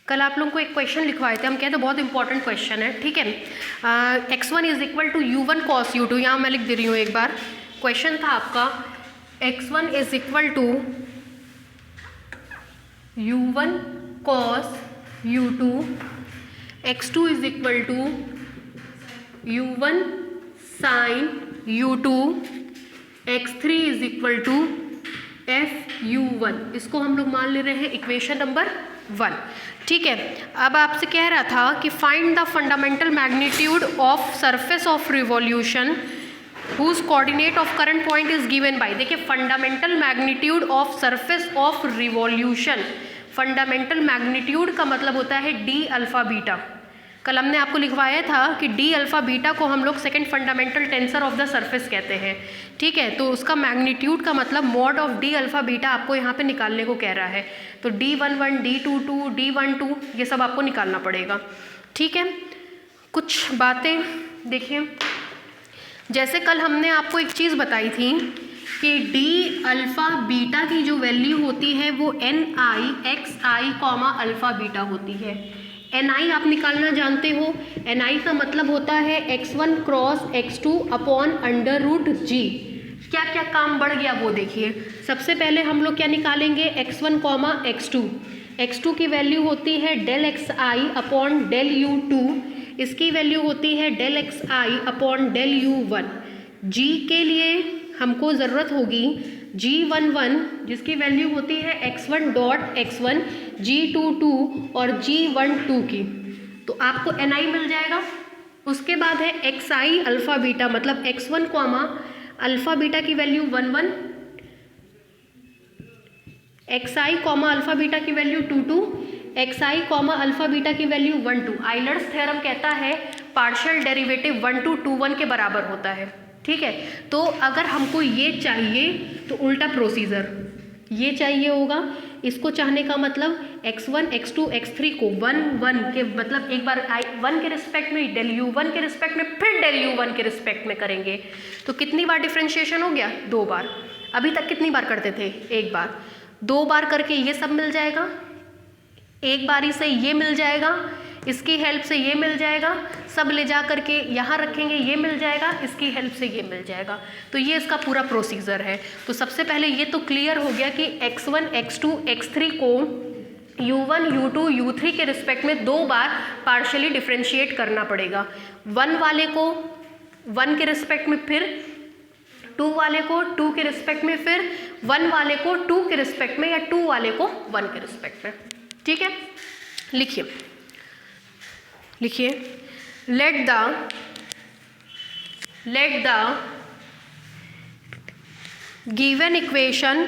कल आप लोगों को एक क्वेश्चन लिखवाए थे, हम कहते बहुत इंपॉर्टेंट क्वेश्चन है, ठीक है। x1 is equal to u1 cos u2, यहाँ मैं लिख दे रही हूँ एक बार। क्वेश्चन था आपका x1 is equal to u1 cos u2, x2 is equal to u1 sin u2, x3 is equal to f u1। इसको हम लोग मान ले रहे हैं इक्वेशन नंबर 1, ठीक है। अब आपसे कह रहा था कि find the fundamental magnitude of surface of revolution whose coordinate of current point is given by। देखिए fundamental magnitude of surface of revolution, fundamental magnitude का मतलब होता है डी अल्फा बीटा। कल हमने आपको लिखवाया था कि डी अल्फा बीटा को हम लोग second fundamental tensor of the surface कहते हैं, ठीक है। तो उसका मैग्नीट्यूड का मतलब mod of D alpha beta आपको यहाँ पे निकालने को कह रहा है। तो D11, D22, D12 ये सब आपको निकालना पड़ेगा, ठीक है। कुछ बातें देखिए, जैसे कल हमने आपको एक चीज़ बताई थी कि डी अल्फा बीटा की जो वैल्यू होती है वो NI कॉमा अल्फा बीटा होती है। NI आप निकालना जानते हो, NI का मतलब होता है x1 cross x2 upon under root G. क्या क्या काम बढ़ गया वो देखिए। सबसे पहले हम लोग क्या निकालेंगे, x1 कॉमा x2 की वैल्यू होती है del xi upon del u2, इसकी वैल्यू होती है del xi upon del u1। g के लिए हमको ज़रूरत होगी G11 जिसकी वैल्यू होती है x1 डॉट x1, G22 और G12 की, तो आपको NI मिल जाएगा। उसके बाद है xi अल्फ़ा बीटा, मतलब x1 कॉमा अल्फ़ा बीटा की value 11, xi comma alpha beta की value 22, xi comma alpha beta की वैल्यू 12। आइलर्स थ्योरम कहता है पार्शियल डेरिवेटिव 1 to 2 1 के बराबर होता है, ठीक है। तो अगर हमको ये चाहिए तो उल्टा प्रोसीजर, ये चाहिए होगा, इसको चाहने का मतलब x1 x2 x3 को 1 1 के मतलब एक बार I1 के रिस्पेक्ट में, डेल u1 के रिस्पेक्ट में, फिर डेल u1 के रिस्पेक्ट में करेंगे। तो कितनी बार डिफ्रेंशिएशन हो गया, 2 बार। अभी तक कितनी बार करते थे, 1 बार। 2 बार करके ये सब मिल जाएगा, एक बारी से ये मिल जाएगा, इसकी हेल्प से ये मिल जाएगा, सब ले जा करके यहाँ रखेंगे, ये मिल जाएगा, इसकी हेल्प से ये मिल जाएगा। तो ये इसका पूरा प्रोसीजर है। तो सबसे पहले ये तो क्लियर हो गया कि x1 x2 x3 को u1 u2 u3 के रिस्पेक्ट में 2 बार पार्शियली डिफ्रेंशिएट करना पड़ेगा। 1 वाले को 1 के रिस्पेक्ट में, फिर 2 वाले को 2 के रिस्पेक्ट में, फिर 1 वाले को 2 के रिस्पेक्ट में, या 2 वाले को 1 के रिस्पेक्ट में, ठीक है। लिखिए let the given equation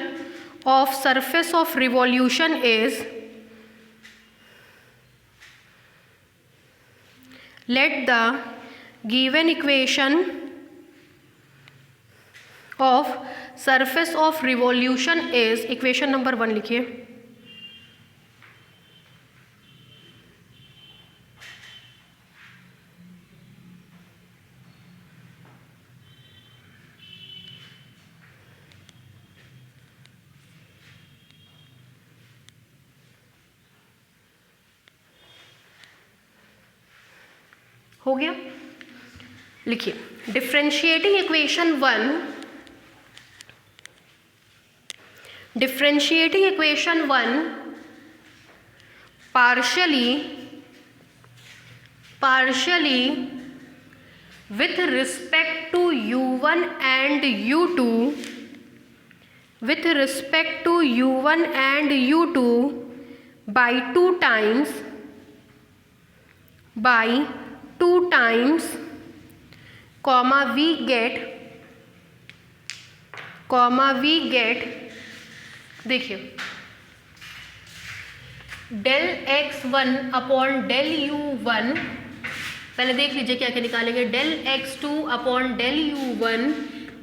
of surface of revolution is, let the given equation of surface of revolution is, equation number 1 लिखिए। हो गया, लिखिए differentiating equation 1, differentiating equation 1 partially with respect to u1 and u2, with respect to u1 and u2 by 2 times, comma we get, देखिए del x1 upon del u1, पहले देख लीजिए क्या क्या निकालेंगे, del x2 upon del u1,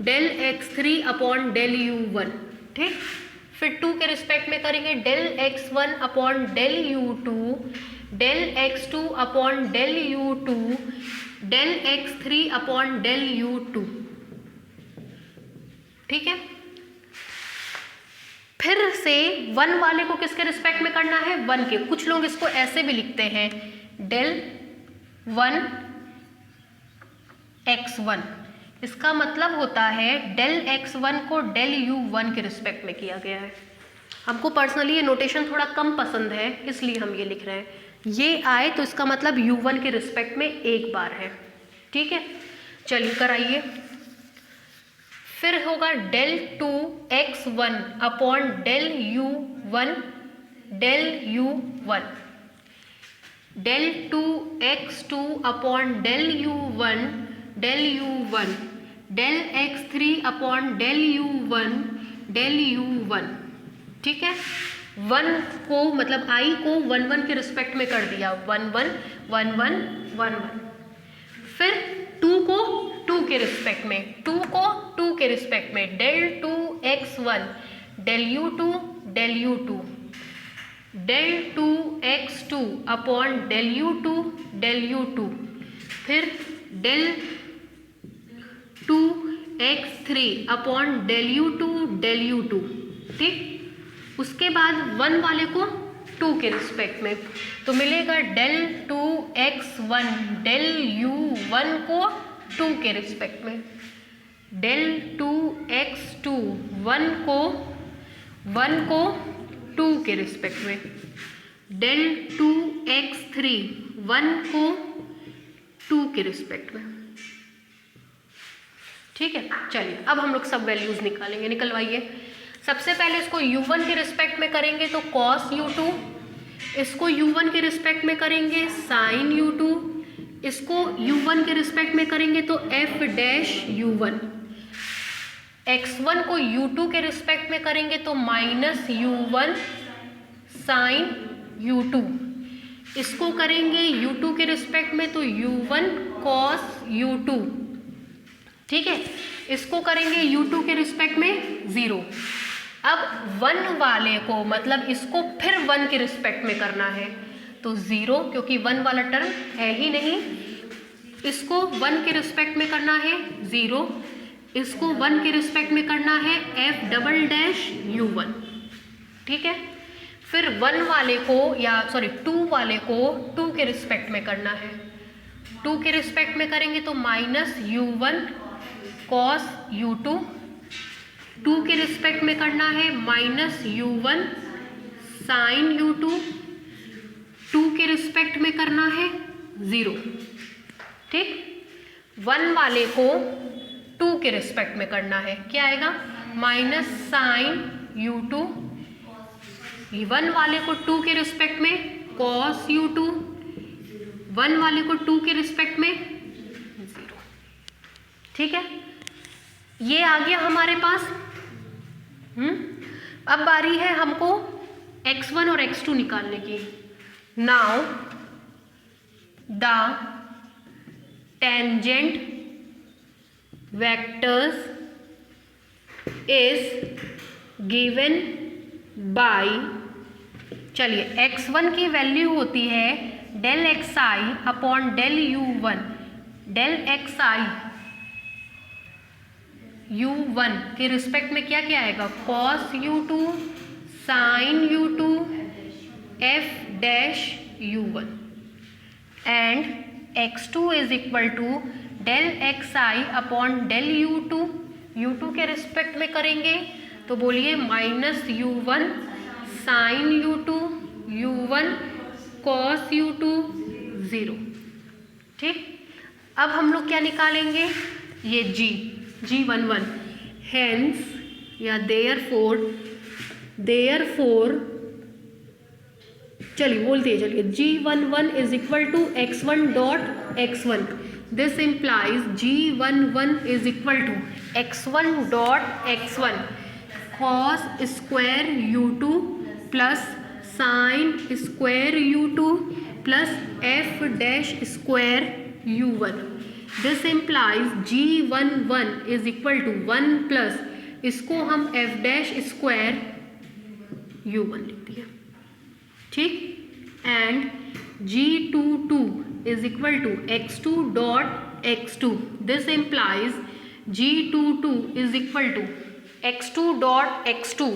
del x3 upon del u1, ठीक। फिर 2 के रिस्पेक्ट में करेंगे del x1 upon del u2, del x2 upon del u2, del x3 upon del u2, ठीक है। फिर से 1 वाले को किसके रिस्पेक्ट में करना है, 1 के। कुछ लोग इसको ऐसे भी लिखते हैं del 1 x1, इसका मतलब होता है del x1 को del u1 के रिस्पेक्ट में किया गया है। हमको पर्सनली ये नोटेशन थोड़ा कम पसंद है, इसलिए हम ये लिख रहे हैं। ये आए तो इसका मतलब u1 के रिस्पेक्ट में एक बार है, ठीक है। चलिए कराइए। फिर होगा del 2 x1 upon del u1 del 2 x2 upon del u1 del x3 upon del u1 ठीक है। 1 को मतलब i को 1 1 के रिस्पेक्ट में कर दिया, 1 1 1 1 1 1। फिर 2 को 2 के रिस्पेक्ट में, 2 को 2 के रिस्पेक्ट में del 2 x1 del u2 del 2 x2 upon del u2 फिर del 2 x3 upon del u2 ठीक। उसके बाद 1 वाले को 2 के रिस्पेक्ट में, तो मिलेगा del 2 x1 del u1 को 2 के रिस्पेक्ट में, del 2 x2 1 को 2 के रिस्पेक्ट में, del 2 x3 1 को 2 के रिस्पेक्ट में, ठीक है। चलिए अब हम लोग सब वैल्यूज निकालेंगे, निकलवाइए। सबसे पहले इसको u1 के रिस्पेक्ट में करेंगे तो cos u2, इसको u1 के रिस्पेक्ट में करेंगे sin u2, इसको u1 के रिस्पेक्ट में करेंगे तो f डैश u1, x1 को u2 के रिस्पेक्ट में करेंगे तो माइनस u1 sin u2, इसको करेंगे u2 के रिस्पेक्ट में तो u1 cos u2, ठीक है। इसको करेंगे u2 के रिस्पेक्ट में 0। अब 1 वाले को मतलब इसको फिर 1 के रिस्पेक्ट में करना है तो 0, क्योंकि 1 वाला टर्म है ही नहीं। इसको 1 के रिस्पेक्ट में करना है 0, इसको 1 के रिस्पेक्ट में करना है f डबल डैश u1, ठीक है। फिर 1 वाले को 2 वाले को 2 के रिस्पेक्ट में करना है, 2 के रिस्पेक्ट में करेंगे तो माइनस u1 cos u2, 2 के रिस्पेक्ट में करना है माइनस u1 sin u2, 2 के रिस्पेक्ट में करना है 0, ठीक। 1 वाले को 2 के रिस्पेक्ट में करना है, क्या आएगा माइनस sin u2, 1 वाले को 2 के रिस्पेक्ट में cos u2, 1 वाले को 2 के रिस्पेक्ट में 0, ठीक है। ये आ गया हमारे पास। अब बारी है हमको x1 और x2 निकालने की। Now the tangent vectors is given bye, चलिए x1 की वैल्यू होती है del xi upon del u1, del xi u1 के रिस्पेक्ट में क्या क्या आएगा cos u2 sin u2 f dash u1 and x2 is equal to del xi upon del u2 के रिस्पेक्ट में करेंगे तो बोलिए minus u1 sin u1 cos u2 0, ठीक। अब हम लोग क्या निकालेंगे, ये g11, हेंस या देयरफॉर चलिए बोलते चलिए g11 is equal to x1 dot x1, this implies g11 is equal to x1 dot x1 cos square u2 plus sin square u2 plus f dash square u1, this implies g11 is equal to 1 plus इसको हम f dash square u1 लिख दिया, ठीक। And g22 is equal to x2 dot x2, this implies g22 is equal to x2 dot x2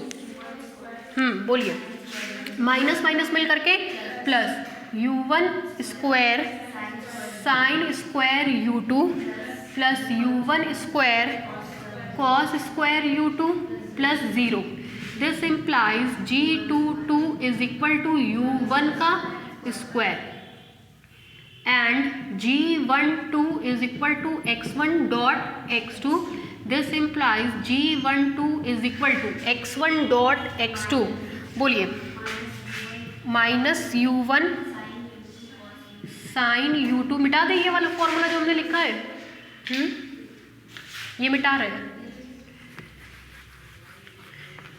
बोलिए। Minus minus मिल करके plus u1 square sine square u2 plus u1 square cos square u2 plus 0। This implies g22 is equal to u1 का square and g12 is equal to x1 dot x2। This implies g12 is equal to x1 dot x2। बोलिए। Minus u1 sine u2, मिटा दे ये वाला formula जो हमने लिखा है। ये मिटा रहे हैं।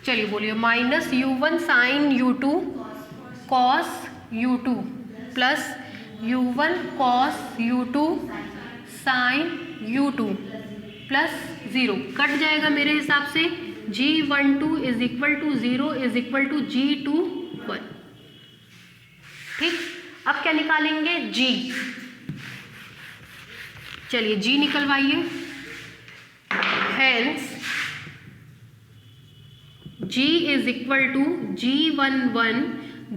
चलिए बोलिए। Minus u1 sine u2 cos u2 plus u1 cos u2 sine u2 plus 0 cut जाएगा मेरे हिसाब से। g12 is equal to 0 is equal to g21। ठीक, अब क्या निकालेंगे? g। चलिए g निकलवाइए। Hence g is equal to g11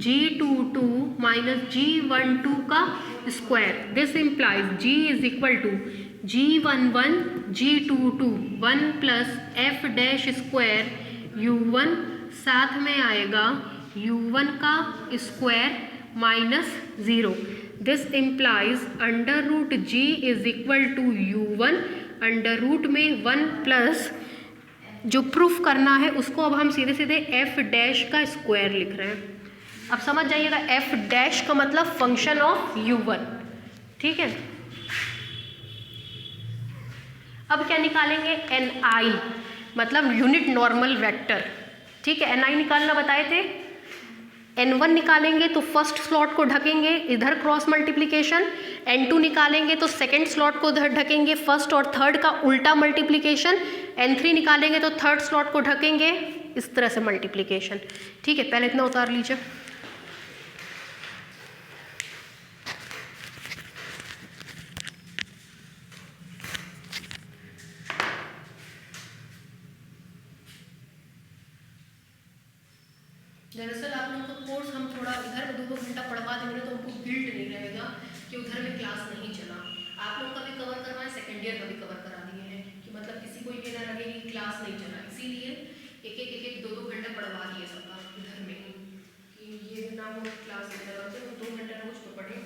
g22 minus g12 का square. This implies g is equal to g11 g22 1 plus F dash square u1 साथ में आएगा u1 का square minus 0। This implies under root g is equal to u1 under root में 1 plus जो proof करना है उसको अब हम सीधे सीधे एफ डैश का स्क्वायर लिख रहे हैं। अब समझ जाइएगा, एफ डैश का मतलब फंक्शन ऑफ u1। ठीक है, अब क्या निकालेंगे? ni मतलब यूनिट नॉर्मल वेक्टर। ठीक है, ni निकालना बताए थे। n1 निकालेंगे तो फर्स्ट स्लॉट को ढकेंगे, इधर क्रॉस मल्टीप्लिकेशन। n2 निकालेंगे तो सेकंड स्लॉट को इधर ढकेंगे, फर्स्ट और थर्ड का उल्टा मल्टीप्लिकेशन। n3 निकालेंगे तो थर्ड स्लॉट को ढकेंगे, इस तरह से मल्टीप्लिकेशन। ठीक है, पहले इतना उतार लीजिए। दरअसल आप लोगों का कोर्स हम थोड़ा इधर में 2-2 घंटा पढ़वा देंगे तो उनको गिल्ट नहीं रहेगा कि उधर में क्लास नहीं चला। आप लोग का भी कवर करवाएं, सेकेंड ईयर का भी कवर करा दिए हैं कि मतलब किसी को ये ना लगे कि क्लास नहीं चला। इसीलिए एक 2-2 घंटा पढ़वा दिए सबका इधर में कि ये ना हो क्लास नहीं चला, तो 2 घंटा रोज को पढ़ें।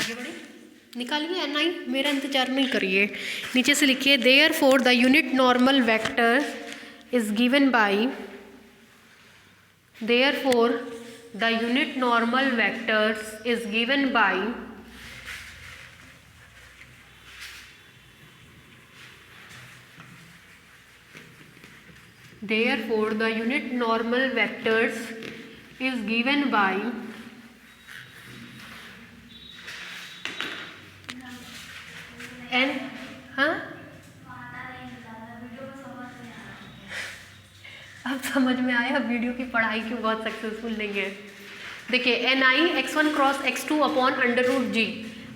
आगे बढ़े, निकालिए Ni, मेरा इंतजार नहीं करिए। नीचे से लिखिए therefore the unit normal vector is given bye, therefore the unit normal vectors is given bye therefore the unit normal vectors is given by n, हाँ अब समझ में आया वीडियो की पढ़ाई क्यों बहुत सक्सेसफुल नहीं है। देखिए Ni x1 cross x2 upon under root g,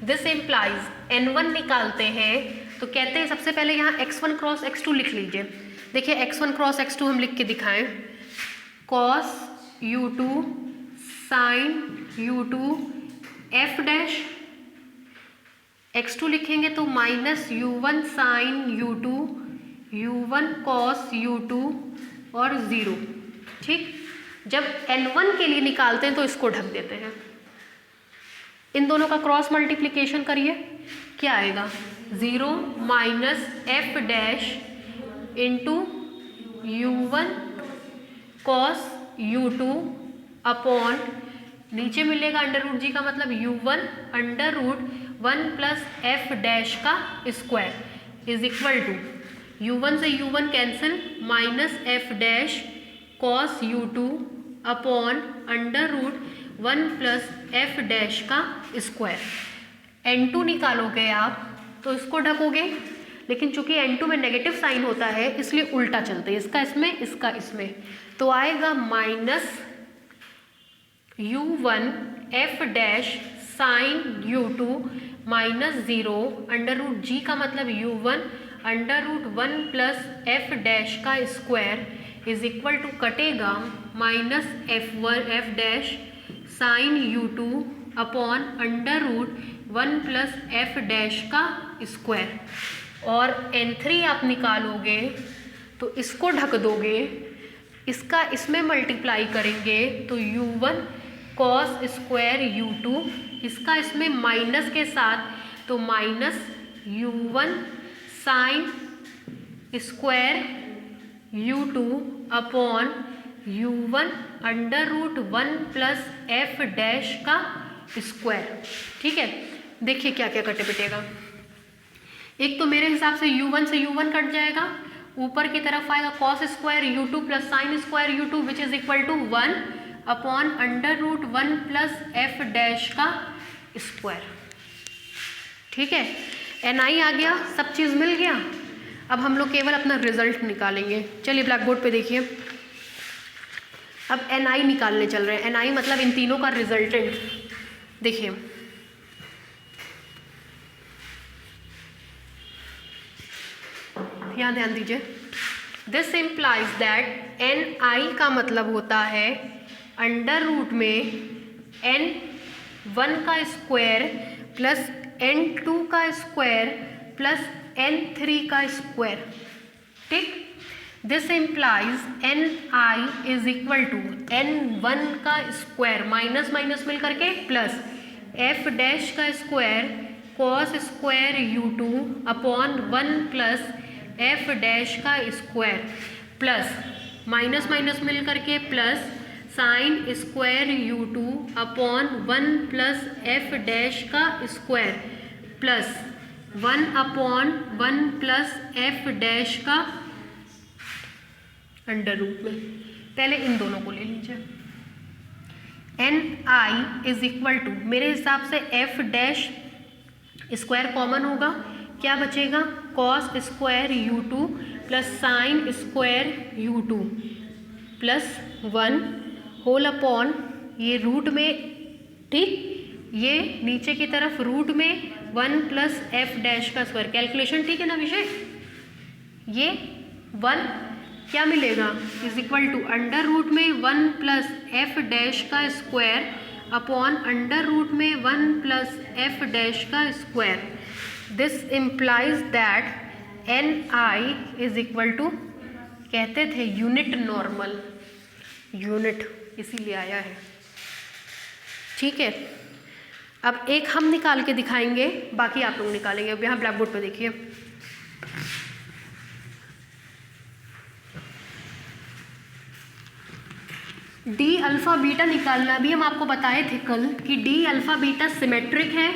this implies n1 निकालते हैं तो कहते हैं सबसे पहले यहाँ x1 क्रॉस x2 लिख लीजिए। देखिए x1 क्रॉस x2 हम लिख के दिखाएं, cos u2 sin u2 f dash, x2 लिखेंगे तो minus u1 sin u2 u1 cos u2 और 0। ठीक, जब n1 के लिए निकालते हैं तो इसको ढक देते हैं, इन दोनों का क्रॉस मल्टीप्लिकेशन करिए, क्या आएगा 0 minus F dash into u1 cos u2 upon नीचे मिलेगा अंडर रूट जी का मतलब u1 under root 1 plus F dash का square is equal to u1 से u1 cancel minus F dash cos u2 upon under root 1 plus F dash का square. n2 निकालोगे आप तो इसको ढकोगे, लेकिन चूंकि n2 में नेगेटिव साइन होता है इसलिए उल्टा चलते हैं, इसका इसमें इसका इसमें, तो आएगा minus u1 f dash sine u2 -0 under root G का मतलब u1 under root 1 plus F dash का स्क्वायर इज इक्वल टू कटेगा -f dash sine u2 upon under root 1 plus F dash का स्क्वायर। और n3 आप निकालोगे तो इसको ढक दोगे, इसका इसमें मल्टीप्लाई करेंगे तो u1 कॉस स्क्वायर u2, इसका इसमें माइनस के साथ तो minus u1 sine square u2 upon u1 under root 1 plus F dash का स्क्वायर। ठीक है, देखिए क्या क्या कटे पिटेगा। एक तो मेरे हिसाब से u1 से u1 कट जाएगा, ऊपर की तरफ आएगा cos square u2 plus sine square u2 which is equal to 1 upon under root 1 plus F dash का स्क्वायर। ठीक है, ni आ गया, सब चीज़ मिल गया। अब हम लोग केवल अपना रिजल्ट निकालेंगे। चलिए ब्लैक बोर्ड पे देखिए, अब ni निकालने चल रहे हैं। ni मतलब इन तीनों का रिजल्टेंट। देखिए यहाँ ध्यान दीजिए, दिस इम्प्लाइज दैट ni का मतलब होता है अंडर रूट में n1 का स्क्वायर प्लस n2 का स्क्वायर प्लस n3 का स्क्वायर। ठीक, this implies ni is equal to n1 का स्क्वायर माइनस माइनस मिल करके प्लस f डैश का square cos square u2 upon 1 plus F dash का स्क्वायर प्लस माइनस माइनस मिल करके plus sine square u2 upon 1 plus F dash का square plus 1 upon 1 plus F dash का under root में। पहले इन दोनों को ले लीजिए। ni इज इक्वल टू, मेरे हिसाब से एफ डैश स्क्वायर कॉमन होगा, क्या बचेगा cos square u2 plus sine square u2 plus 1 whole upon ये रूट में, ठीक, ये नीचे की तरफ रूट में 1 प्लस एफ डैश का स्क्वायर। कैलकुलेशन ठीक है ना विषय? ये 1 क्या मिलेगा is equal to under root में 1 प्लस एफ डैश का स्क्वायर अपॉन अंडर रूट में 1 प्लस एफ डैश का square. This implies that ni is equal to, कहते थे यूनिट नॉर्मल, यूनिट इसीलिए आया है। ठीक है, अब एक हम निकाल के दिखाएंगे, बाकी आप लोग निकालेंगे। अब यहाँ ब्लैक बोर्ड पे देखिए, डी अल्फ़ा बीटा निकालना भी हम आपको बताए थे कल कि डी अल्फ़ा बीटा सिमेट्रिक है,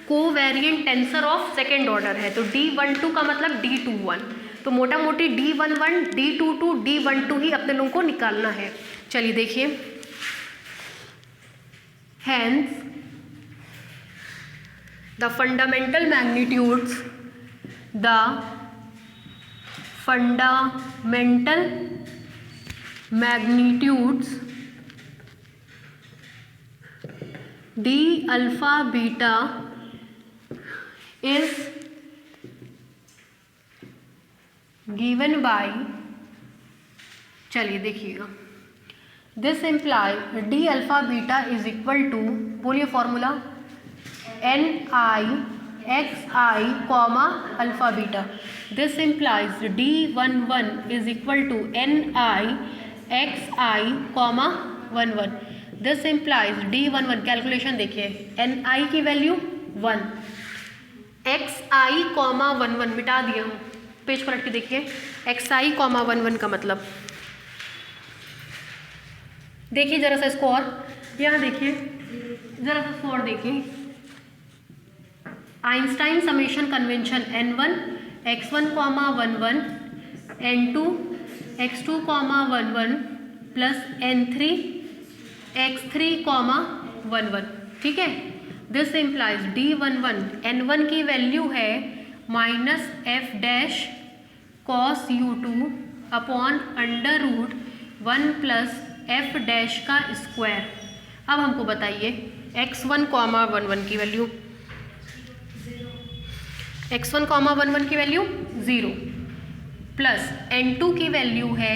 covariant tensor of second order है। तो D12 का मतलब D21, तो मोटा मोटी D11 D22 D12 ही अपने लोगों को निकालना है। चलिए देखिए, hence the fundamental magnitudes, the fundamental magnitudes D alpha beta is given by, चलिए देखिएगा, this imply D alpha beta is equal to, बोलिए formula, ni comma alpha beta. This implies D11 is equal to ni comma 11। This implies D11, calculation देखिए, ni की value 1, xi comma 11 मिटा दिया हूँ, page पलट के देखिए, xi कॉमा 11 का मतलब, देखिए जरा सा इसको और, यहाँ देखिए जरा सा इसको और देखिए, Einstein summation convention n1 x1 comma 11 n2 x2 comma 11 plus n3 x3 comma 11। ठीक है, दिस इम्प्लाइज D11 n1 की वैल्यू है minus F dash cos u2 upon under root 1 plus F dash का स्क्वायर। अब हमको बताइए x1 कॉमा 11 की value, x1 comma 1 1 की वैल्यू 0 प्लस n2 की वैल्यू है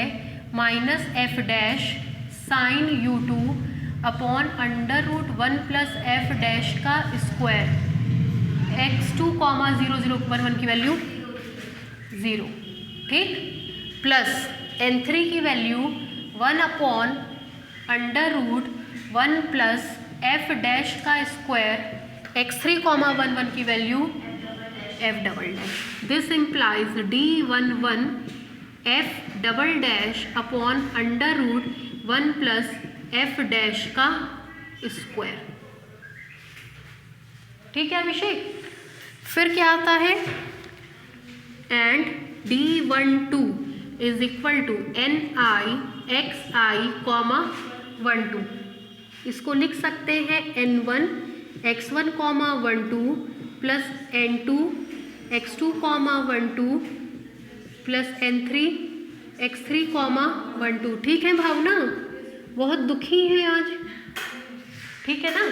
minus F dash sine u2 upon under root 1 plus F dash का square, x2 comma 0 0 1 1 की वैल्यू 0, ठीक, प्लस n3 की value 1 upon under root 1 plus F dash का square, x3 comma 1 1 की value f double dash. This implies d11 f double dash upon under root 1 plus f dash का square. ठीक है अभिषेक, फिर क्या आता है, and d12 is equal to ni xi comma 1 2, इसको लिख सकते हैं n1 x1 comma 1 2 plus n2 x2 comma 1 2 plus n3 x3 comma 1 2। ठीक है भावना, बहुत दुखी है आज, ठीक है ना।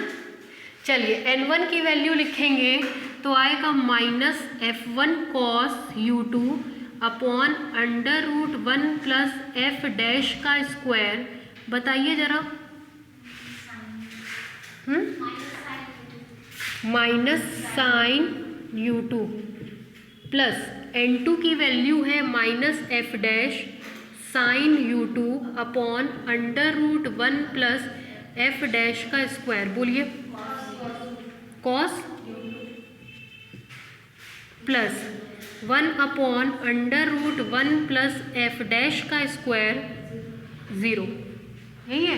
चलिए n1 की वैल्यू लिखेंगे तो आएगा minus f1 cos u2 upon under root 1 plus f dash का स्क्वायर। बताइए जरा, minus sign u2 plus n2 की वैल्यू है minus F dash sine u2 upon under root 1 plus F dash का स्क्वायर। बोलिए, cos plus 1 upon under root 1 plus F dash का square 0। यही है,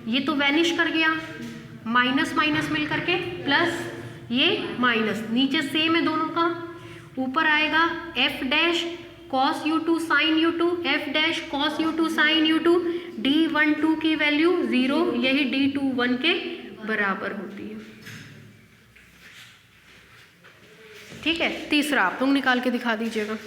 ये तो वैनिश कर गया, माइनस माइनस मिल करके प्लस, ये माइनस, नीचे सेम है दोनों का, ऊपर आएगा f dash cos u2 sine u2 f dash cos u2 sine u2, d12 की वैल्यू 0, यही d21 के बराबर होती है। ठीक है, तीसरा आप लोग निकाल के दिखा दीजिएगा।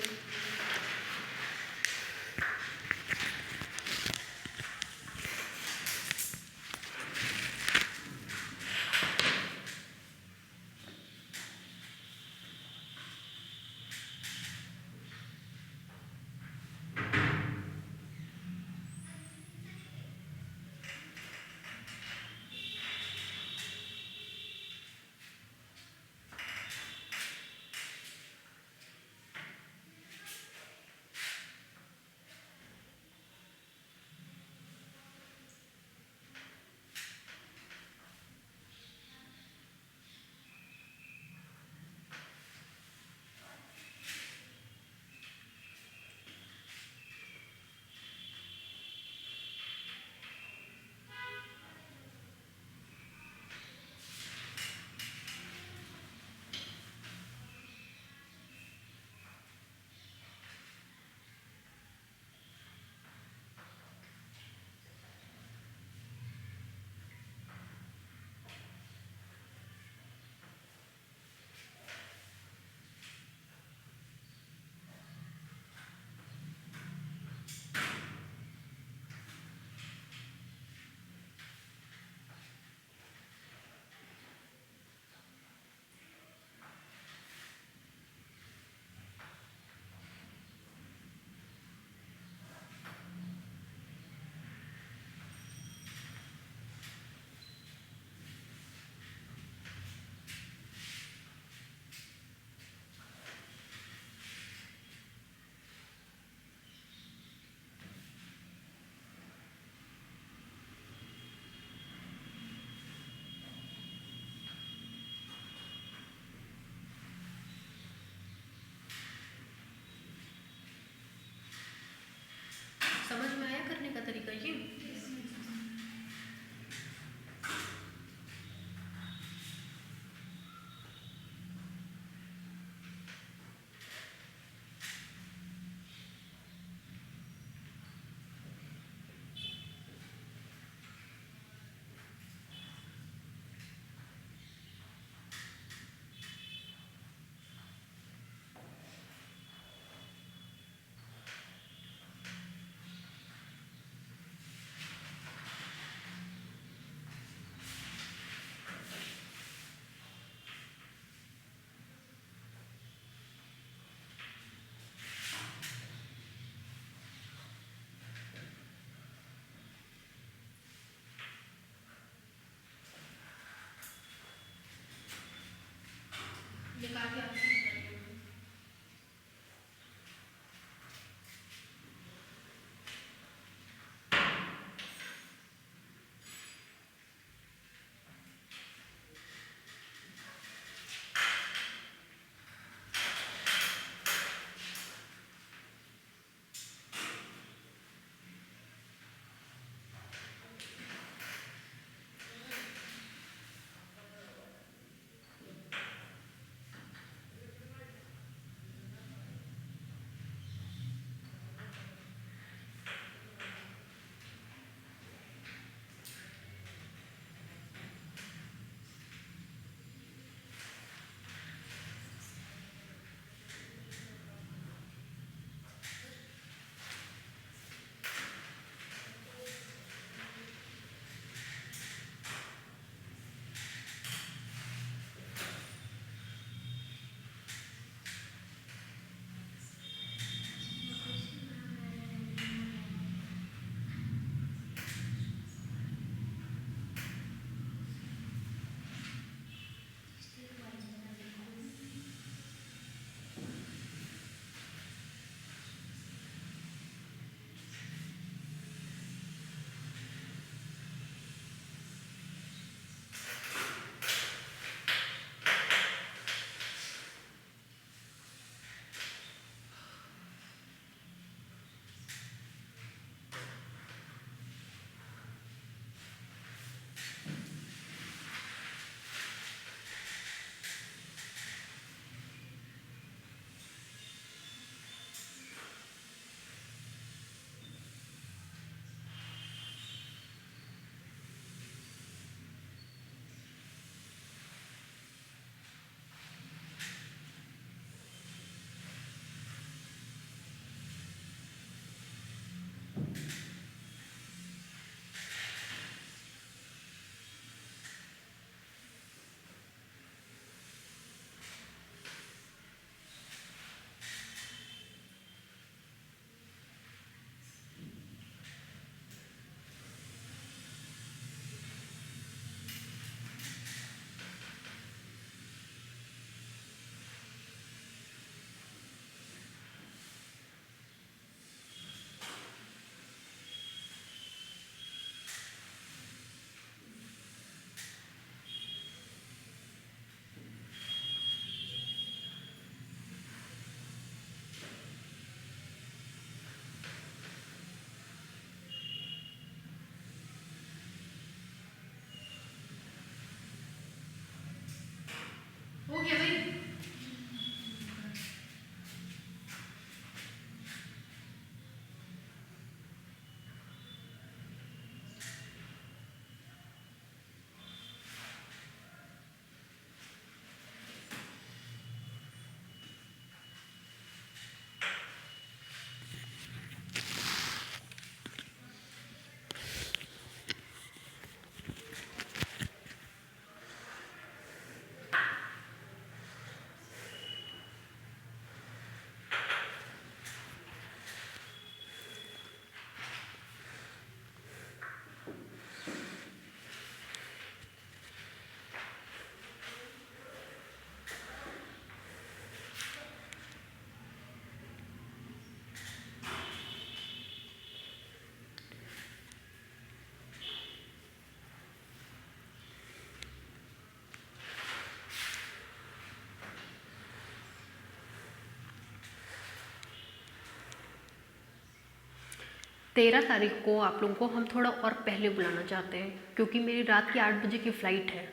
13 तारीख को आप लोगों को हम थोड़ा और पहले बुलाना चाहते हैं, क्योंकि मेरी रात की 8 बजे की फ़्लाइट है।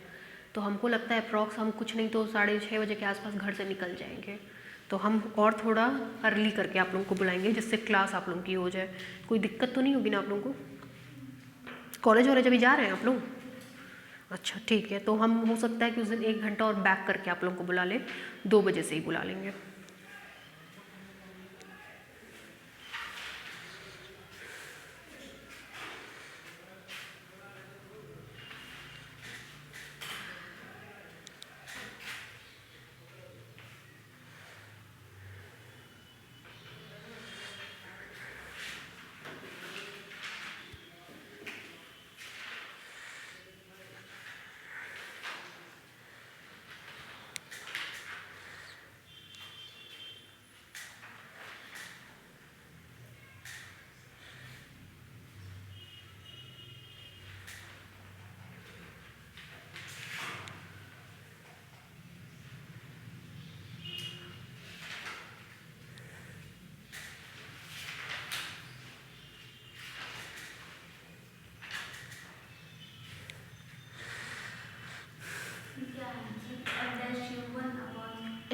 तो हमको लगता है अप्रॉक्स हम कुछ नहीं तो 6:30 बजे के आसपास घर से निकल जाएंगे। तो हम और थोड़ा अर्ली करके आप लोगों को बुलाएंगे, जिससे क्लास आप लोगों की हो जाए। कोई दिक्कत तो नहीं होगी ना आप लोगों को? कॉलेज वॉलेज अभी जा रहे हैं आप लोग? अच्छा ठीक है, तो हम हो सकता है कि उस दिन 1 घंटा और बैक करके आप लोगों को बुला लें, 2 बजे से ही बुला लेंगे।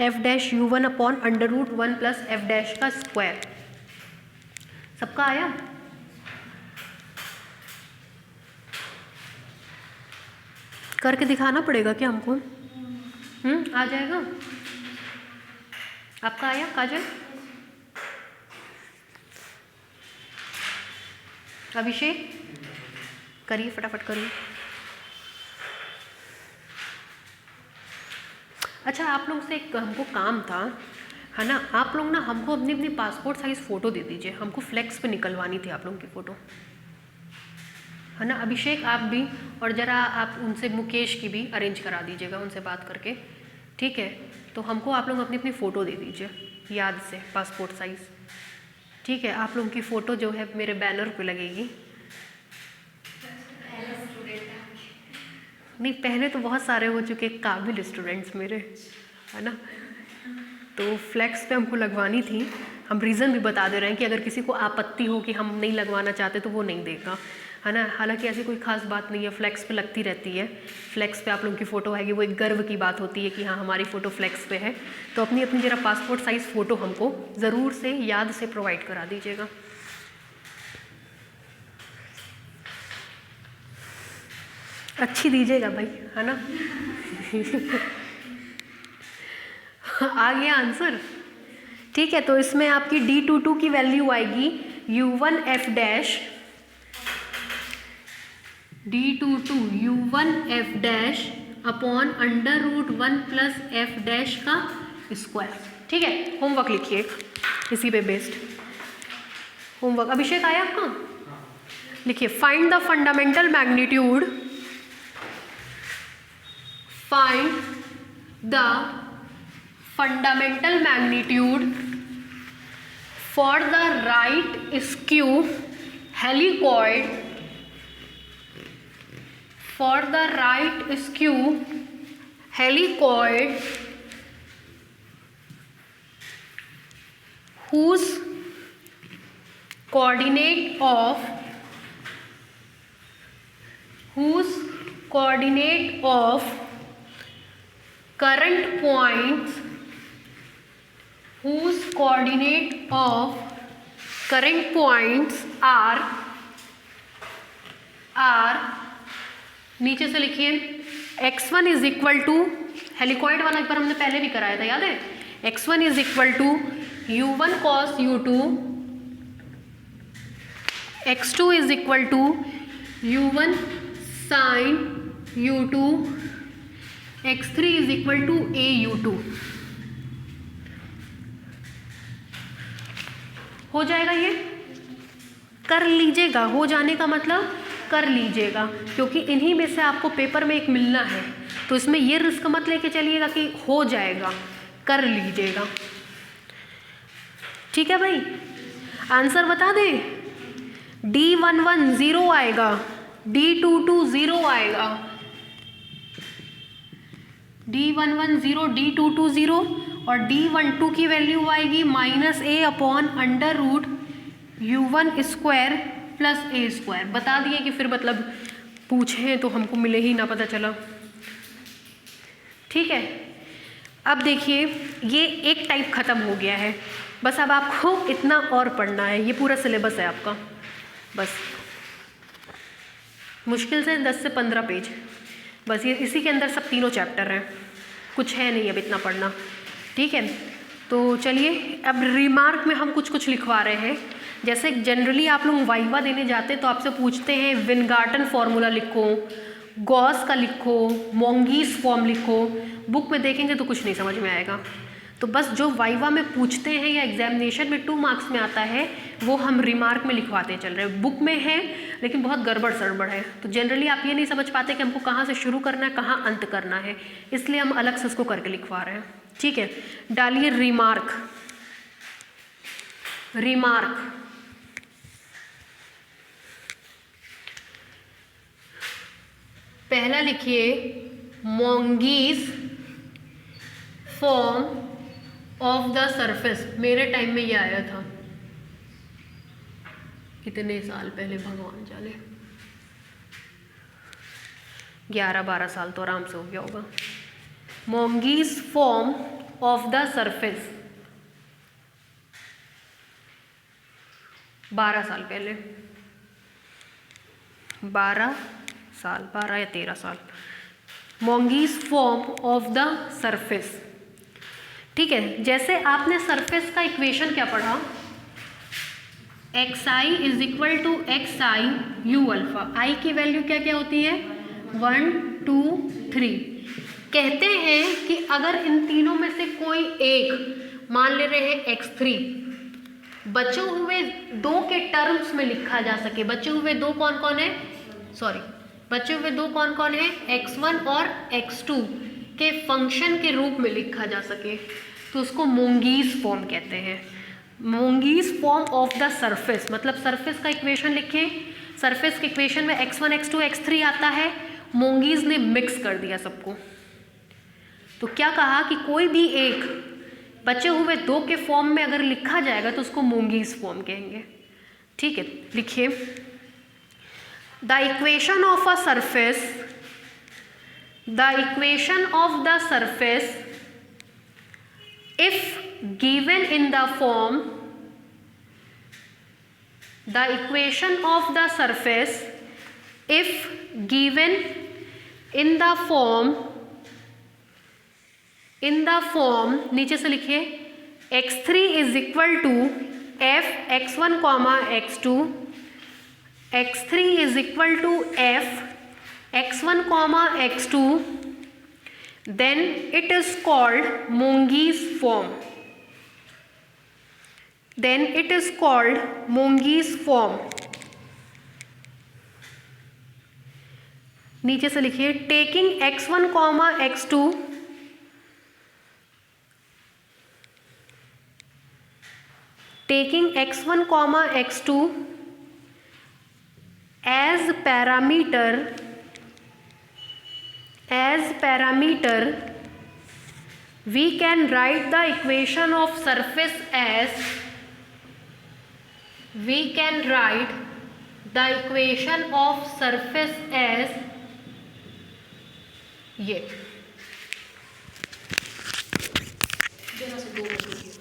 f-u1 अपॉन √1 प्लस f' का स्क्वायर। सबका आया? करके दिखाना पड़ेगा क्या हमको? आ जाएगा? आपका आया काजल? अभिषेक करिए, फटाफट करिए। अच्छा, आप लोग से एक हमको काम था, है ना? आप लोग ना हमको अपनी अपनी पासपोर्ट साइज़ फ़ोटो दे दीजिए, हमको फ्लेक्स पे निकलवानी थी आप लोगों की फ़ोटो, है ना? अभिषेक आप भी, और ज़रा आप उनसे मुकेश की भी अरेंज करा दीजिएगा, उनसे बात करके, ठीक है? तो हमको आप लोग अपनी अपनी फ़ोटो दे दीजिए याद से, पासपोर्ट साइज़, ठीक है? आप लोगों की फ़ोटो जो है मेरे बैनर पे लगेगी। नहीं, पहले तो बहुत सारे हो चुके काबिल स्टूडेंट्स मेरे, है ना? तो फ्लैक्स पे हमको लगवानी थी। हम रीज़न भी बता दे रहे हैं कि अगर किसी को आपत्ति हो कि हम नहीं लगवाना चाहते तो वो नहीं देगा, है ना? हालांकि ऐसी कोई ख़ास बात नहीं है, फ्लैक्स पे लगती रहती है। फ्लैक्स पे आप लोगों की फ़ोटो आएगी, वो एक गर्व की बात होती है कि हाँ हमारी फ़ोटो फ्लैक्स पे है। तो अपनी अपनी ज़रा पासपोर्ट साइज़ फ़ोटो हमको ज़रूर से याद से प्रोवाइड करा दीजिएगा। अच्छी दीजिएगा भाई, है ना? आ गया आंसर? ठीक है, तो इसमें आपकी D22 की वैल्यू आएगी u1 f' D22 u1 f' upon √1 plus f' का स्क्वायर। ठीक है, होमवर्क लिखिए इसी पे बेस्ड होमवर्क। अभिषेक आया आपका? लिखिए, find the fundamental magnitude, find the fundamental magnitude for the right skew helicoid, for the right skew helicoid whose coordinate of current points, whose coordinate of current points are नीचे से लिखिए, x1 is equal to, helicoid वाला एक बार हमने पहले भी कराया था, याद है? x1 is equal to u1 cos u2, x2 is equal to u1 sin u2, x3 is equal to a u2। हो जाएगा? ये कर लीजिएगा, हो जाने का मतलब कर लीजिएगा, क्योंकि इन्हीं में से आपको पेपर में एक मिलना है, तो इसमें ये रिस्क मत लेके चलिएगा कि हो जाएगा, कर लीजिएगा। ठीक है भाई, आंसर बता दे। D11 0 आएगा, D22 0 आएगा, D11 0, D22 0, और D12 की वैल्यू आएगी -a upon √u1 square plus A square. बता दिए कि फिर मतलब पूछें तो हमको मिले ही ना, पता चला। ठीक है, अब देखिए ये एक टाइप ख़त्म हो गया है, बस अब आपको इतना और पढ़ना है, ये पूरा सिलेबस है आपका। बस मुश्किल से 10 से 15 पेज, बस ये इसी के अंदर सब तीनों चैप्टर हैं, कुछ है नहीं अब इतना पढ़ना। ठीक है, तो चलिए अब रिमार्क में हम कुछ कुछ लिखवा रहे हैं। जैसे जनरली आप लोग वाइवा देने जाते हैं तो आपसे पूछते हैं विनगार्टन फॉर्मूला लिखो, गॉस का लिखो, मोंगीस फॉर्म लिखो। बुक में देखेंगे तो कुछ नहीं समझ में आएगा, तो बस जो वाइवा में पूछते हैं या एग्जामिनेशन में 2 मार्क्स में आता है वो हम रिमार्क में लिखवाते चल रहे हैं। बुक में है लेकिन बहुत गड़बड़ सड़बड़ है, तो जनरली आप ये नहीं समझ पाते कि हमको कहाँ से शुरू करना है कहाँ अंत करना है, इसलिए हम अलग से उसको करके लिखवा रहे हैं। ठीक है, डालिए रिमार्क। रिमार्क पहला लिखिए मोंगीज फॉर्म ऑफ द सरफेस। मेरे टाइम में ये आया था, कितने साल पहले भगवान जाने, 11-12 साल तो आराम से हो गया होगा। मोंगीज फॉर्म ऑफ द सरफेस 12 साल पहले, 12 साल, 12 या 13 साल। मोंगीज फॉर्म ऑफ द सरफेस। ठीक है, जैसे आपने सरफेस का इक्वेशन क्या पढ़ा, xi is equal to xi u alpha. I की वैल्यू क्या क्या होती है, 1 2 3। कहते हैं कि अगर इन तीनों में से कोई एक, मान ले रहे हैं x3, बचे हुए 2 के टर्म्स में लिखा जा सके। बचे हुए 2 कौन कौन है, बचे हुए 2 कौन कौन है, x1 और x2 के फंक्शन के रूप में लिखा जा सके, तो उसको मोंगीज फॉर्म कहते हैं। मोंगीज फॉर्म ऑफ द सरफेस मतलब सरफेस का इक्वेशन लिखें। सरफेस के इक्वेशन में x1 x2 x3 आता है, मोंगीज ने मिक्स कर दिया सबको। तो क्या कहा कि कोई भी एक बचे हुए 2 के फॉर्म में अगर लिखा जाएगा तो उसको मोंगीज फॉर्म कहेंगे। ठीक है, लिखिए the equation of a surface, the equation of the surface if given in the form, the equation of the surface if given in the form, नीचे से लिखिए x3 is equal to f x1 comma x2, x3 is equal to f x1 comma x2, then it is called Monge's form. Then it is called Monge's form. नीचे से लिखिए taking x1 comma x2 taking x1 comma x2 as parameter, we can write the equation of surface as, we can write the equation of surface as ये। जरा से 2 minute रुकिए।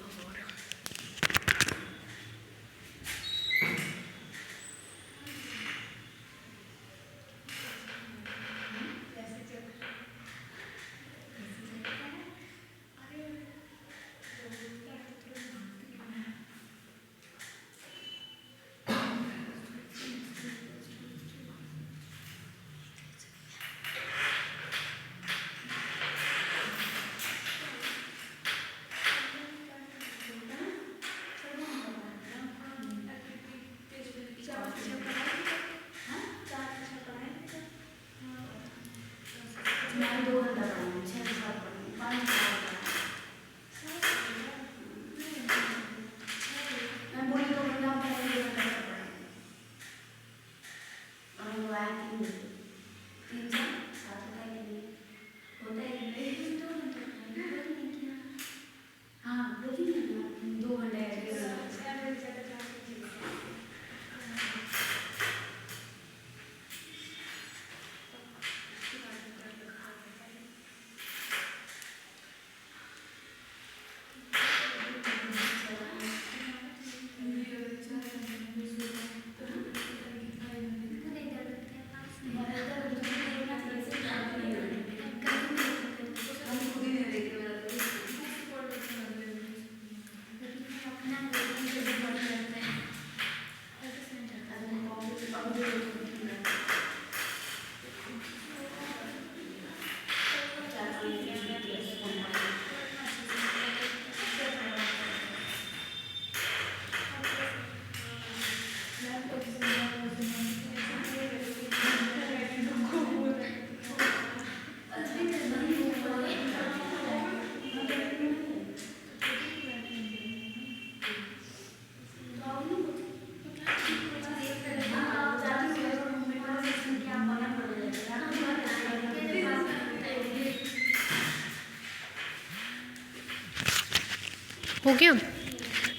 हो गया।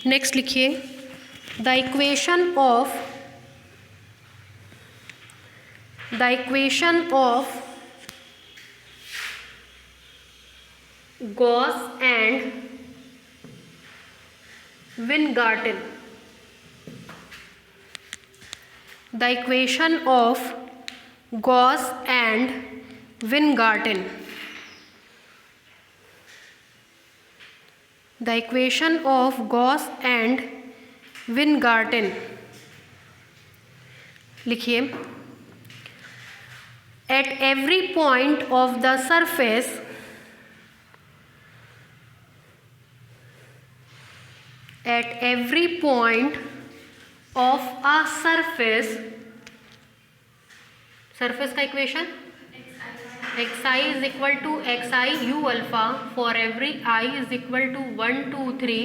Next लिखिए the equation of Gauss and Weingarten. The equation of Gauss and Weingarten. The equation of Gauss and Weingarten. लिखिए at every point of the surface of a surface का equation xi is equal to xi u alpha for every I is equal to 1 2 3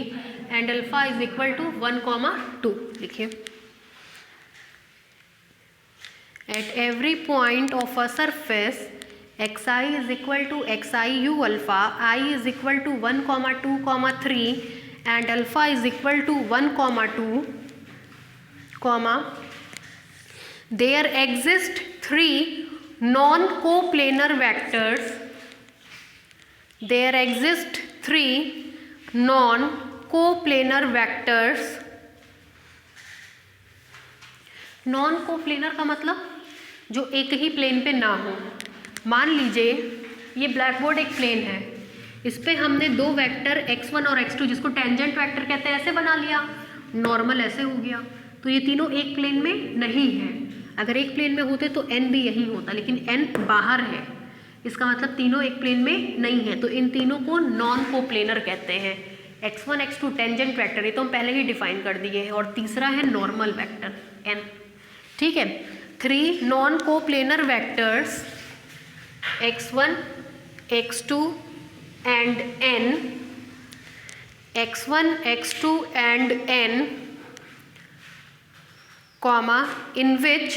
and alpha is equal to 1, 2। लिखिए at every point of a surface xi is equal to xi u alpha, I is equal to 1, 2, 3 and alpha is equal to 1, 2, there exist 3 non-coplanar vectors. There exist 3 non-coplanar vectors. non-coplanar का मतलब जो एक ही plane पे ना हो। मान लीजिए ये ब्लैक बोर्ड एक प्लेन है, इस पे हमने दो वेक्टर x1 और x2 जिसको टेंजेंट वेक्टर कहते हैं ऐसे बना लिया, नॉर्मल ऐसे हो गया, तो ये तीनों एक प्लेन में नहीं है। अगर एक प्लेन में होते तो n भी यही होता, लेकिन n बाहर है, इसका मतलब तीनों एक प्लेन में नहीं है, तो इन तीनों को नॉन कोप्लेनर कहते हैं। x1 x2 टेंजेंट वेक्टर, ये तो हम पहले ही डिफाइन कर दिए हैं, और तीसरा है नॉर्मल वेक्टर n। ठीक है, 3 non coplanar vectors x1 x2 and n, x1 x2 and n, comma in which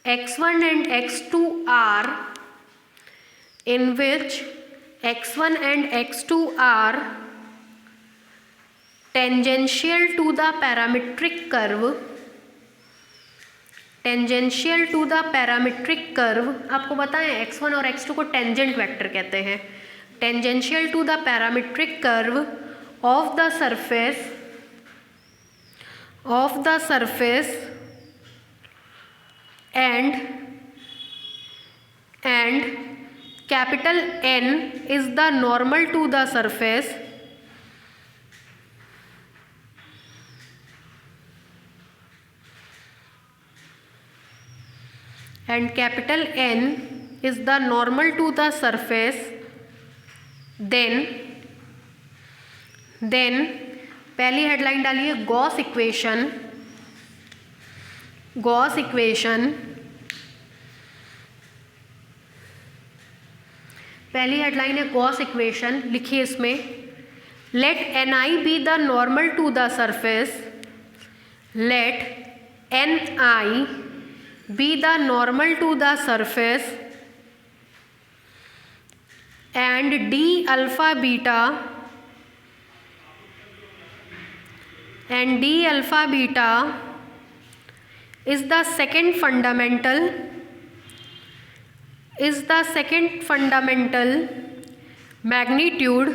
x1 and x2 are tangential to the parametric curve। Tangential to the parametric curve, आपको बताएं x1 और x2 को tangent vector कहते हैं। Tangential to the parametric curve of the surface and capital N is the normal to the surface and capital N is the normal to the surface, then पहली headline डालिए Gauss equation, पहली headline है Gauss equation. लिखिए इसमें let ni be the normal to the surface, let ni be the normal to the surface and d alpha beta is the second fundamental magnitude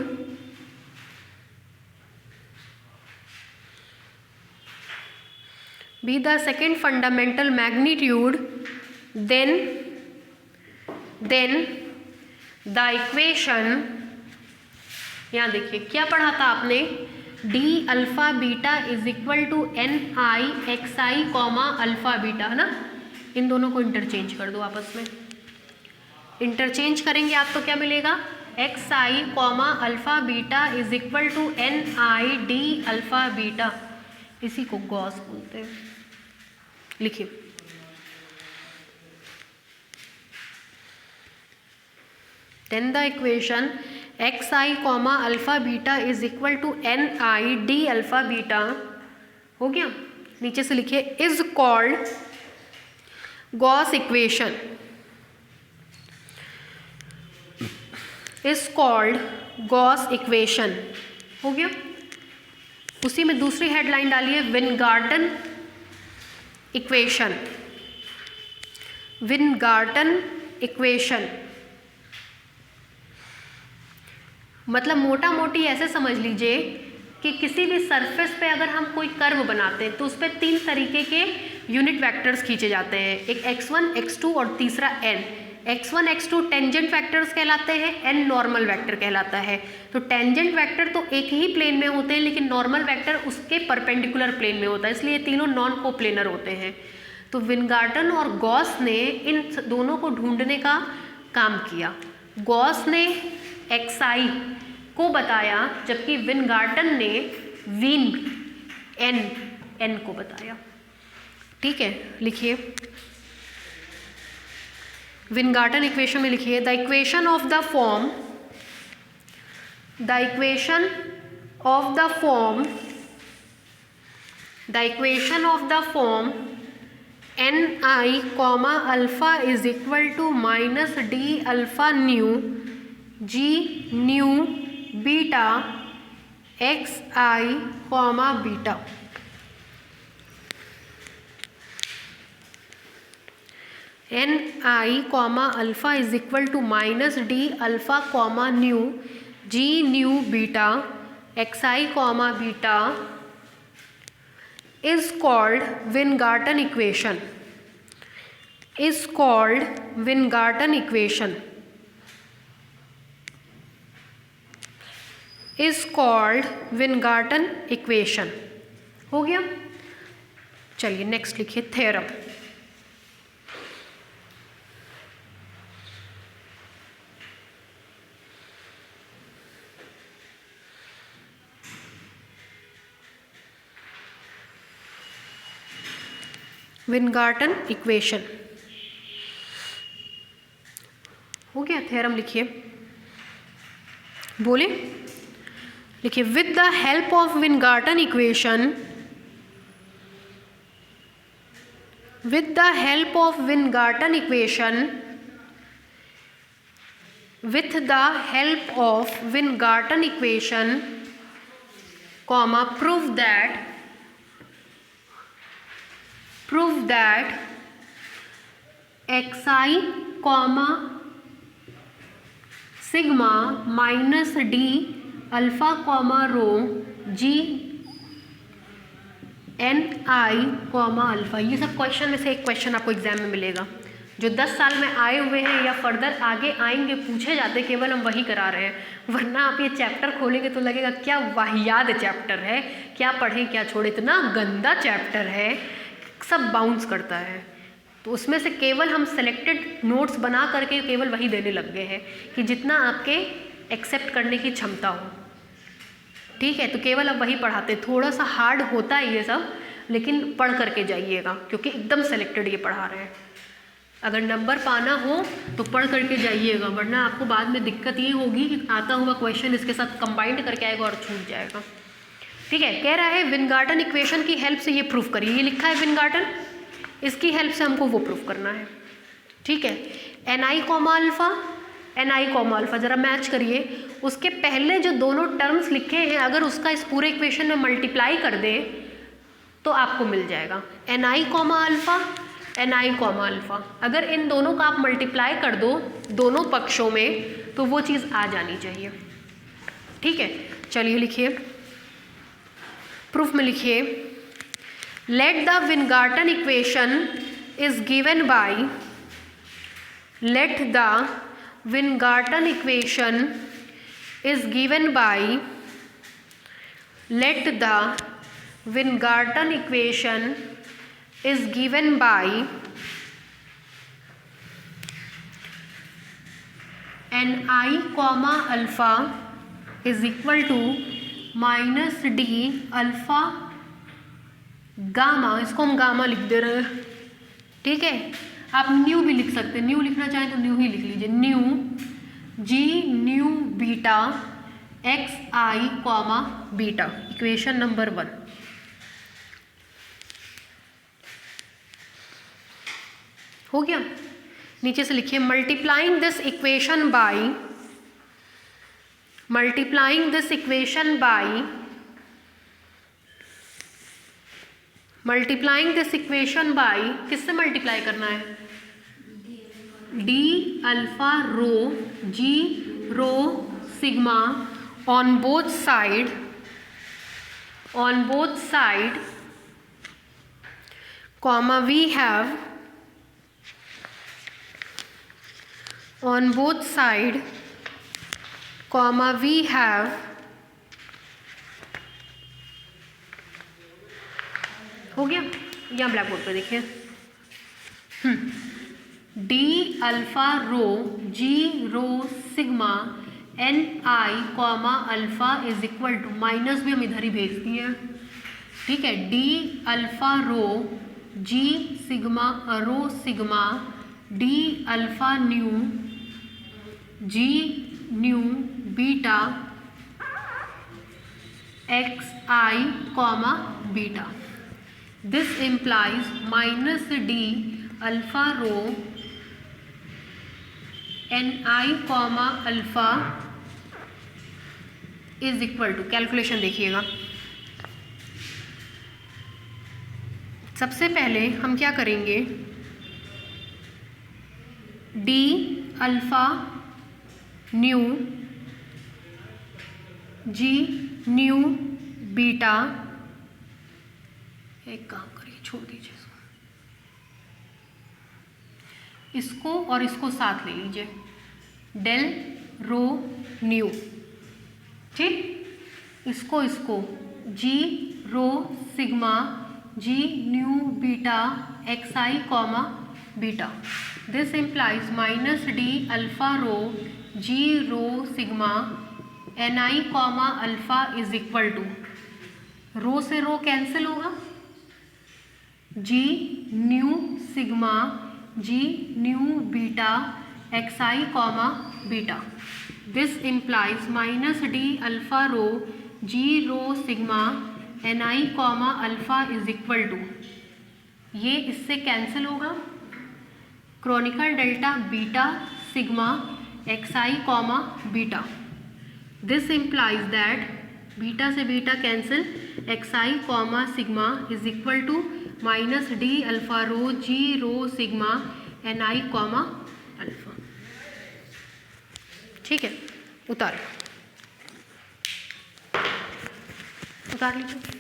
then the equation, यहाँ देखिए क्या पढ़ा था आपने, d alpha beta is equal to n i x i comma alpha beta, है ना। इन दोनों को इंटरचेंज कर दो, आपस में इंटरचेंज करेंगे आप तो क्या मिलेगा, x i comma alpha beta is equal to n i d alpha beta, इसी को गॉस बोलते हैं। लिखिए then the equation x i comma alpha beta is equal to n i d alpha beta हो गया। नीचे से लिखिए is called Gauss equation. Is called Gauss equation. हो गया। उसी में दूसरी हेडलाइन डाली है विनगार्टन इक्वेशन। विनगार्टन इक्वेशन मतलब मोटा मोटी ऐसे समझ लीजिए कि किसी भी सरफेस पे अगर हम कोई कर्व बनाते हैं तो उस पर 3 तरीके के यूनिट वेक्टर्स खींचे जाते हैं, एक x1 x2 और तीसरा n। x1 x2 tangent vectors कहलाते हैं, n नॉर्मल वेक्टर कहलाता है। तो टेंजेंट वेक्टर तो एक ही प्लेन में होते हैं लेकिन नॉर्मल वेक्टर उसके परपेंडिकुलर प्लेन में होता है, इसलिए तीनों नॉन कोप्लेनर होते हैं। तो विनगार्टन और गॉस ने इन दोनों को ढूंढने का काम किया। गॉस ने xi को बताया जबकि विनगार्टन ने विन n को बताया। ठीक है, लिखिए विनगार्टन इक्वेशन में लिखिए the equation of the form ni comma alpha is equal to minus d alpha nu g nu beta x i comma beta. N I comma alpha is equal to minus d alpha comma nu g nu beta x i comma beta is called Weingarten equation, is called Weingarten equation, is called Weingarten equation। हो गया। चलिए next लिखिए theorem. विनगार्टन equation हो गया। Theorem लिखिए, बोले लिखिए with the help of Weingarten equation, with the help of Weingarten equation, with the help of Weingarten equation, comma prove that xi comma sigma minus d alpha comma rho G N I comma alpha. ये सब question में से एक question आपको exam में मिलेगा जो 10 साल में आए हुए हैं या फर्दर आगे आएंगे, पूछे जाते, केवल हम वही करा रहे हैं। वरना आप ये चैप्टर खोलेंगे तो लगेगा क्या वाहियात चैप्टर है, क्या पढ़ें क्या छोड़े, इतना गंदा चैप्टर है, सब बाउंस करता है। तो उसमें से केवल हम सेलेक्टेड नोट्स बना करके केवल वही देने लग गए हैं कि जितना आपके एक्सेप्ट करने की क्षमता हो। ठीक है, तो केवल अब वही पढ़ाते हैं। थोड़ा सा हार्ड होता है ये सब, लेकिन पढ़ करके जाइएगा क्योंकि एकदम सेलेक्टेड ये पढ़ा रहे हैं। अगर नंबर पाना हो तो पढ़ करके जाइएगा, वरना आपको बाद में दिक्कत ये होगी कि आता हुआ क्वेश्चन इसके साथ कंबाइंड करके आएगा और छूट जाएगा। ठीक है, कह रहा है विनगार्टन इक्वेशन की हेल्प से ये प्रूफ करिए। ये लिखा है विनगार्टन, इसकी हेल्प से हमको वो प्रूफ करना है। ठीक है, एन आई कॉमा अल्फा, एन आई कॉमा अल्फा ज़रा मैच करिए। उसके पहले जो दोनों टर्म्स लिखे हैं अगर उसका इस पूरे इक्वेशन में मल्टीप्लाई कर दें तो आपको मिल जाएगा एन आई कॉमा अल्फा, एन आई कॉमा अल्फा। अगर इन दोनों का आप मल्टीप्लाई कर दो दोनों पक्षों में तो वो चीज़ आ जानी चाहिए। ठीक है, चलिए लिखिए प्रूफ में लिखिए let the Weingarten equation is given by, let the Weingarten equation is given by, let the Weingarten equation is given by ni comma alpha is equal to minus d alpha gamma. इसको हम gamma लिख दे रहे हैं। ठीक है, आप new भी लिख सकते हैं, न्यू लिखना चाहें तो न्यू ही लिख लीजिए, nu g nu beta x i comma beta. Equation number 1 हो गया। नीचे से लिखिए multiplying this equation by, multiplying this equation by किससे मल्टीप्लाई करना है, d alpha rho g rho sigma on both side comma we have on both side comma we have हो गया। यहाँ ब्लैक बोर्ड पे देखिए, d alpha rho g rho sigma n I comma alpha is equal to, minus भी हम इधर ही भेज दिए हैं, ठीक है। D alpha rho g sigma rho sigma d alpha nu g nu beta x i comma beta. This implies minus d alpha rho n I comma alpha is equal to, calculation देखिएगा। सबसे पहले हम क्या करेंगे, d alpha nu g nu beta, एक काम करिए छोड़ दीजिए इसको और इसको साथ ले लीजिए, डेल रो न्यू, ठीक। इसको g rho sigma g nu beta x i comma beta. This implies minus d alpha rho g rho sigma n I comma alpha is equal to, rho से रो कैंसिल होगा, g nu sigma g nu beta x i comma beta. This implies minus d alpha rho g rho sigma n I comma alpha is equal to, ये इससे cancel होगा, Kronecker delta beta sigma x i comma beta. This implies that beta से beta cancel, x i comma sigma is equal to minus d alpha rho g rho sigma n I comma alpha, ठीक है। उतार लीजिए।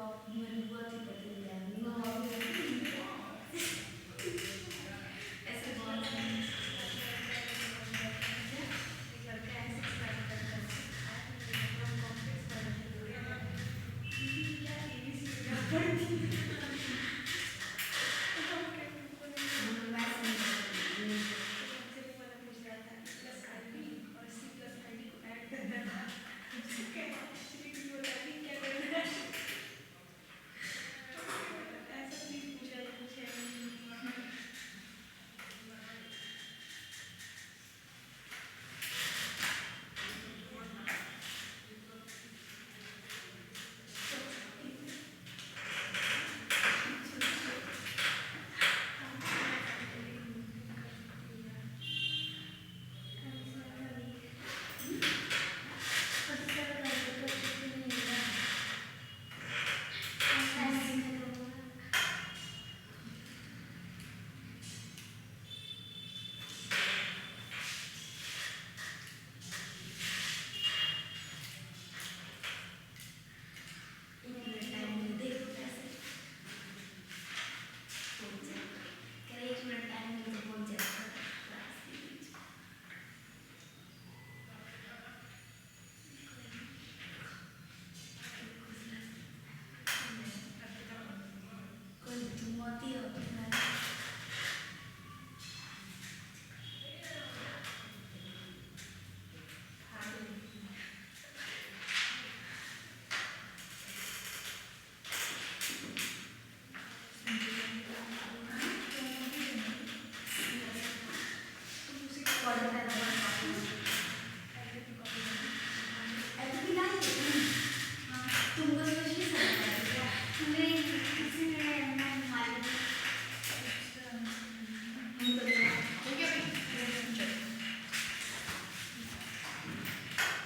निवडणूक